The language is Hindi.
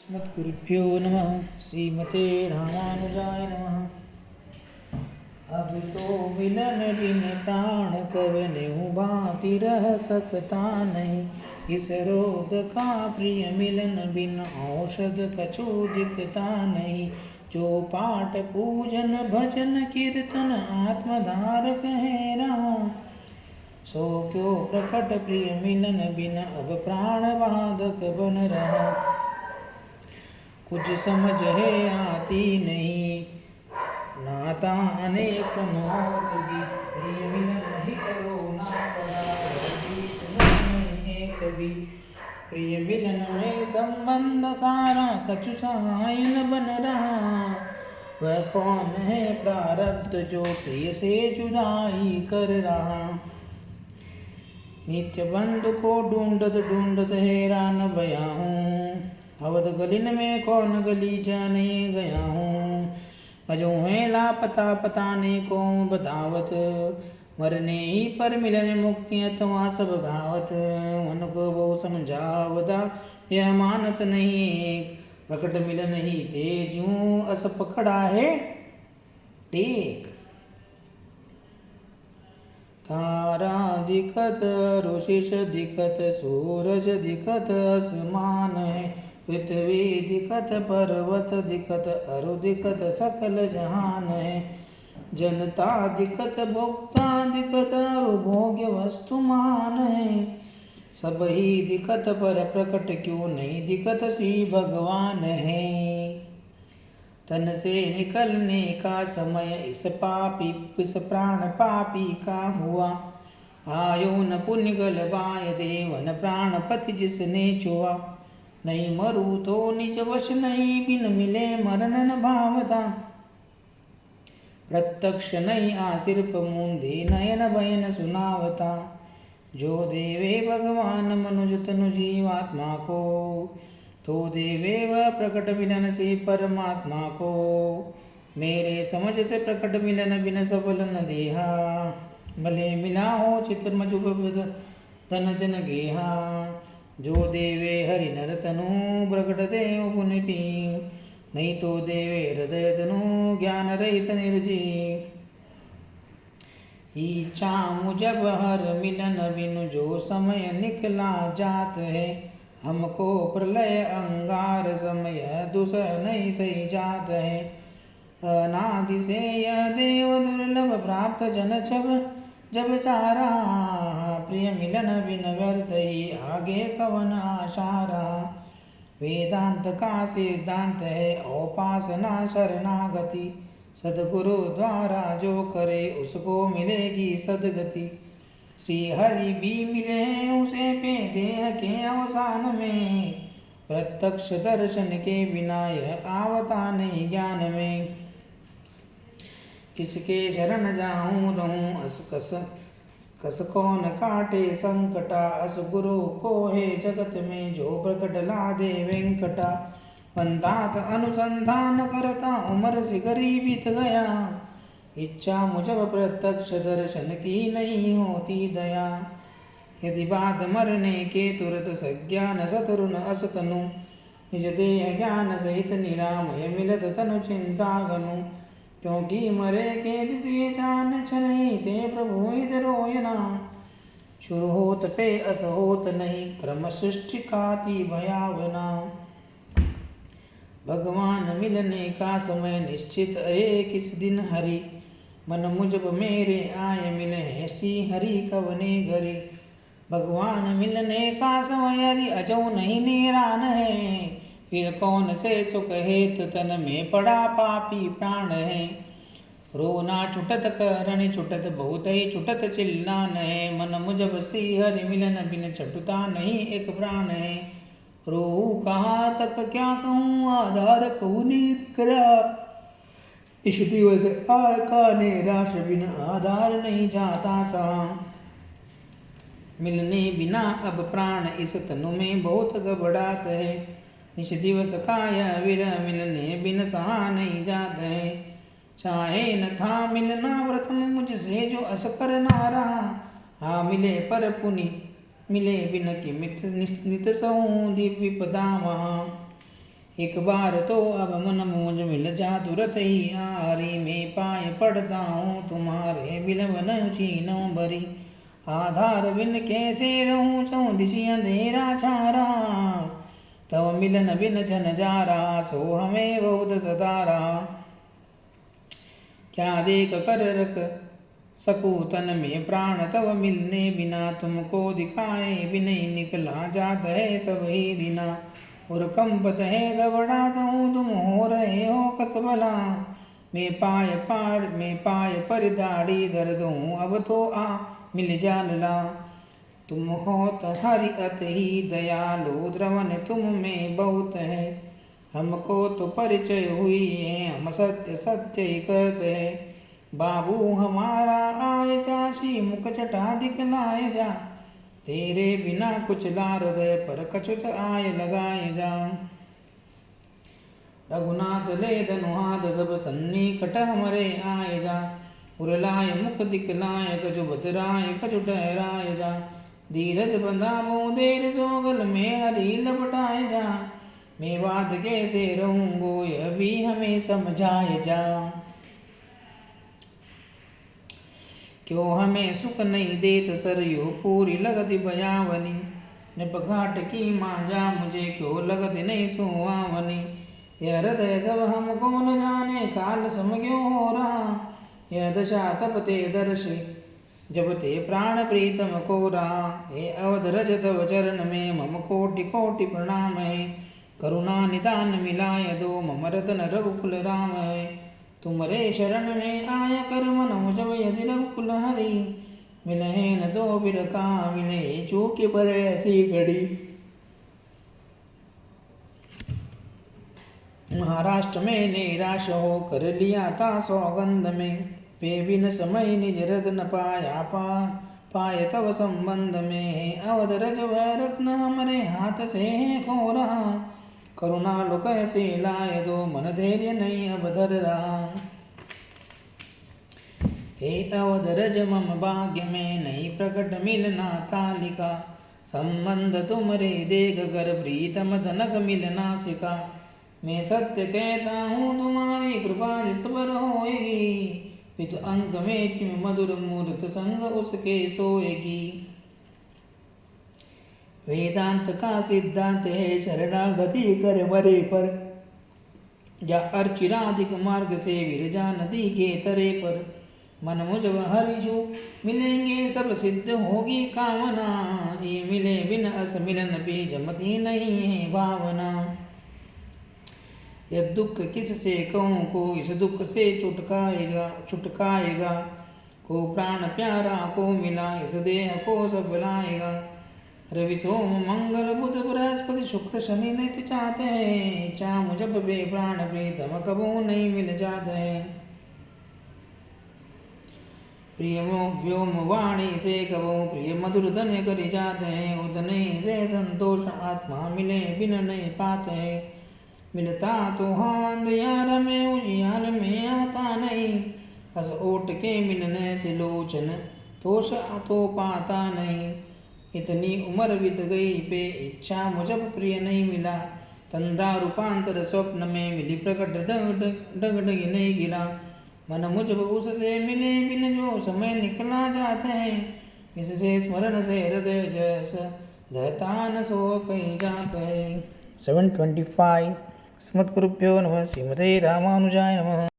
अस्मद्गुरुभ्यो नमः। श्रीमते रामानुजाय नमः। अब तो मिलन बिन प्राण कवनेउ भांति रह सकता नहीं। इस रोग का प्रिय मिलन बिन औषध कछु दिखता नहीं। जो पाठ पूजन भजन कीर्तन आत्मधारक है रहा, सो क्यों प्रकट प्रिय मिलन बिन अब प्राण बाधक बन रहा। कुछ समझ है आती नहीं, नाता अनेक नौत भी। प्रिय मिलन ही करो ना पड़ा, कभी प्रिय मिलन में संबंध सारा कछु सहाय न बन रहा। वह कौन है प्रारब्ध जो प्रिय से जुदाई कर रहा। नित्य बंधु को ढूंढत ढूंढत हैरान भया हूँ। अवध गलिन में कौन गली जाने गया हूँ। अजो है लापता पताने को बतावत, मरने ही पर मिलन मुक्तियाँ तवा सब गावत। मन को बहु समझावदा यह मानत नहीं, प्रकट मिलन ही तेजूं अस पकड़ा है टेक। तारा दिखत ऋषिष दिखत सूरज दिखत आसमान है। पृथ्वी दिखत पर्वत दिखत अरु दिखत सकल जहान है। जनता दिखत भोक्ता दिखत अरु भोग्य वस्तु मान है। सब ही दिखत पर प्रकट क्यों नहीं दिखत श्री भगवान है। तन से निकलने का समय इस प्राण पापी का हुआ। आयो न पुण्य गलबाय देवन प्राणपति जिसने छुआ। नहीं मरू तो निज वश नहीं, बिन मिले मरण न भावता। प्रत्यक्ष नहीं आ सिर्फ मूंदे नयन बयन सुनावता। जो देवे भगवान मनुज तनु जीवात्मा को, तो देवे वह प्रकट मिलन से परमात्मा को। मेरे समझ से प्रकट मिलन बिन सफल न देहा। भले मिला हो चित मजुब तन जन गेहा। जो देवे हरि नर तनु प्रकट दे पुन पी। नहीं तो देवे हृदय तनु ज्ञान रहित निर्जीव। इच्छा मुजब हर मिलन बिनु जो समय निकला जात है। हमको प्रलय अंगार समय दुसह नहीं सही जात है। अनादि से यह देव दुर्लभ प्राप्त जन जब चारा। प्रिय मिलन बिन व्यर्थ ही आगे कवन आशारा। वेदांत का सिद्धांत है उपासना शरणागति। सदगुरु द्वारा जो करे उसको मिलेगी सदगति। श्री हरि भी मिले उसे पे देह के अवसान में। प्रत्यक्ष दर्शन के बिना यह आवता नहीं ज्ञान में। किसके शरण जाऊं रहूं अस कस कौन काटे संकटा। अस गुरु को है जगत में जो प्रकट ला दे वेंकटा। पंतात अनुसंधान करता उम्र से गरीब बीत गया। इच्छा मुझब प्रत्यक्ष दर्शन की नहीं होती दया। यदि बात मरने के तुरत सज्ञान सतरुन असतनु। निज देह ज्ञान सहित निरामय मिलत तनु चिंता गनु। क्योंकि मरे के द्वितीय जान छनहि ते प्रभु हित रोयना। शुरू होत पे अस होत नहीं, क्रम सृष्टि काति भयावना। भगवान मिलने का समय निश्चित है किस दिन हरि। मन मुझब मेरे आय मिले श्री हरि कवने घरी। भगवान मिलने का समय यदि अजो नहीं निरान है। फिर कौन से सुख हेत तन में पड़ा पापी प्राण है। रोना छुटत करण छुटत बहुत ही छुटत चिल्लान है। मन मुझब श्री हरि मिलन बिन छटुता नहीं एक प्राण है। रो कहाँ तक क्या कहूँ आधार कहूँ नीत करा। इस दिवस आय का निराश बिन आधार नहीं जाता सा। मिलने बिना अब प्राण इस तनु में बहुत घबरात है। इस दिवस का यह विरह मिलने बिन सहा नहीं जात है। चाहे न था मिलना प्रथम मुझसे जो अस कर ना रहा। हाँ मिले पर पुनि मिले बिन की मित नित सहूँ दीप विपदा वहाँ। एक बार तो अब मन मूंज मिल जा तुरत ही आरी, में पाए पड़ता हूँ तुम्हारे बिलवन चीनो बरी। आधार बिन कैसे रहूं चौदिशी अंधेरा छारा, तव मिलन बिन जन जारा, सो हमें बहुत सतारा। क्या देख कर रख सकूं तन में प्राण, तव मिलने बिना तुमको दिखाए बिन निकला जात है सब ही दिना। और कंपत है घबरात हूँ तुम हो रहे हो कसबला, मैं पाय पर दाढ़ी दर्द हूँ अब तो आ मिल जा लला। तुम हो तो हरि अत ही दयालु, द्रवन तुम में बहुत है, हमको तो परिचय हुई है, हम सत्य सत्य ही कहते हैं। बाबू हमारा आए जा, शी मुख चटा दिखलाए जा, तेरे बिना कुछ लार दे पर कछुत आय लगाए जा। रघुनाथ ले धनुहाथ सब सन्निकट हमरे आए जा, उरलाय मुख दिखलाय कछु बतराय कछु ठहराए जा। धीरज बंधाबो देर सोगल में हरी लपटाए जा, मैं बात कैसे रहूंगो यह भी हमें समझाए जा। क्यों हमें सुख नहीं देत सरयू पूरी लगती बयावनी, निप घाट की मांझा मुझे क्यों लगती नहीं सुहावनी। यह हृदय सब हमको न जाने काल सम क्यों हो रहा, यह दशा तपते दर्शी जब ते प्राण प्रीतम को रहा। हे अवध रज तव चरण में मम कोटि कोटि प्रणाम है, करुणा निदान मिलाय दो मम रतन रघुकुल राम है। तुमरे शरण में आय कर मन मुझब यदि रघुकुल हरि, मिलहे न दो बिर का मिले चूक पर ऐसी घड़ी। महाराष्ट्र में निराश हो कर लिया था सौगंध में, पे बिन समय निज रत्न पाया पाए तव संबंध में। अवध रज वह रत्न हमरे हाथ से है खो रहा, करुणा कैसे लाए दो मन धैर्य नहीं अब धर रहा। हे अवध रज मम भाग्य में नहीं प्रकट मिलना तालिका, संबंध तुमरे देख कर प्रीतम धनक मिलना सिका। मैं सत्य कहता हूँ तुम्हारी कृपा जिस पर होएगी, पितु अंक में चिम मधुर मूर्त संग उसके सोएगी। वेदांत का सिद्धांत है शरणागति कर मरे पर, या अर्चिराधिक मार्ग से विरजा नदी के तरे पर। मन मुझ हरिषु मिलेंगे सब सिद्ध होगी कामना, ये मिले बिन अस मिलन भी जमती नहीं है भावना। यह दुख किससे कहूँ को इस दुख से छुटकाएगा, को प्राण प्यारा को मिला इस देह को सफलाएगा। रवि सोम मंगल बुध बृहस्पति शुक्र शनि नित्य चाहते हैं, चाम जब बे प्राण प्रीतम कबू नहीं मिल जाते हैं। प्रिय व्योम वाणी से कबू प्रिय मधुर धन कर जाते हैं, उतने से संतोष आत्मा मिले बिन नहीं पाते हैं। मिलता तो हाँ अंधियार में उजियार में आता नहीं, बस ओट के मिलने से लोचन तोष तो पाता नहीं। इतनी उम्र बीत गई पे इच्छा मुझब प्रिय नहीं मिला, तंद्रा रूपांतर स्वप्न में मिली प्रकट डगडग नहीं गिरा। मन मुझब उससे मिले बिन जो समय निकला जाते हैं, इससे स्मरण से हृदय जैस धता न सो कहीं जाते हैं। 725 स्मद्गुरुभ्यो नमः। श्रीमते रामानुजाय नमः।